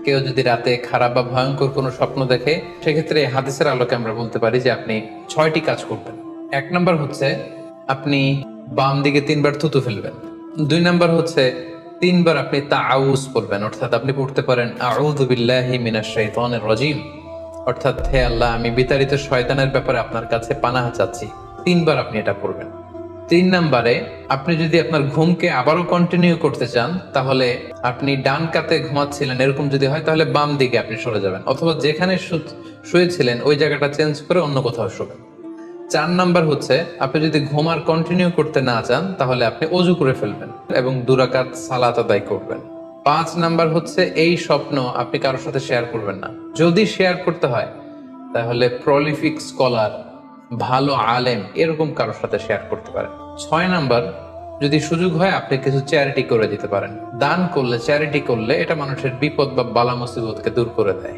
কেউ যদি রাতে খারাপ বা ভয়ঙ্কর কোনো স্বপ্ন দেখে, সেক্ষেত্রে এই হাদিসের আলোকে আমরা বলতে পারি যে আপনি 6টি কাজ করবেন। 1 নাম্বার হচ্ছে আপনি বাম দিকে 3বার থুতু ফেলবেন। 2 নাম্বার হচ্ছে 3বার আপনি তাআউজ পড়বেন, অর্থাৎ আপনি পড়তে পারেন আউযু বিল্লাহি মিনাশ শাইতানির রাজিম, অর্থাৎ হে আল্লাহ, আমি বিতাড়িত শয়তানের ব্যাপারে আপনার কাছে পানাহ চাচ্ছি। 3বার আপনি এটা পড়বেন। 3 নাম্বারে আপনি যদি আপনার ঘুমকে আবারও কন্টিনিউ করতে চান, তাহলে আপনি ডান কাতে ঘুমাচ্ছিলেন এরকম যদি হয়, তাহলে বাম দিকে আপনি সরে যাবেন, অথবা যেখানে শুয়েছিলেন ওই জায়গাটা চেঞ্জ করে অন্য কোথাও শোবেন। 4 নাম্বার হচ্ছে আপনি যদি ঘুম আর কন্টিনিউ করতে না চান, তাহলে আপনি অজু করে ফেলবেন এবং 2 রাকাত সালাত আদায় করবেন। 5 নাম্বার হচ্ছে এই স্বপ্ন আপনি কারোর সাথে শেয়ার করবেন না। যদি শেয়ার করতে হয়, তাহলে প্রলিফিক স্কলার, ভালো আলেম এরকম কারোর সাথে শেয়ার করতে পারেন। 6 নাম্বার, যদি সুযোগ হয় আপনি কিছু চ্যারিটি করে দিতে পারেন। দান করলে, চ্যারিটি করলে এটা মানুষের বিপদ বা বালা মুসিবতকে দূর করে দেয়।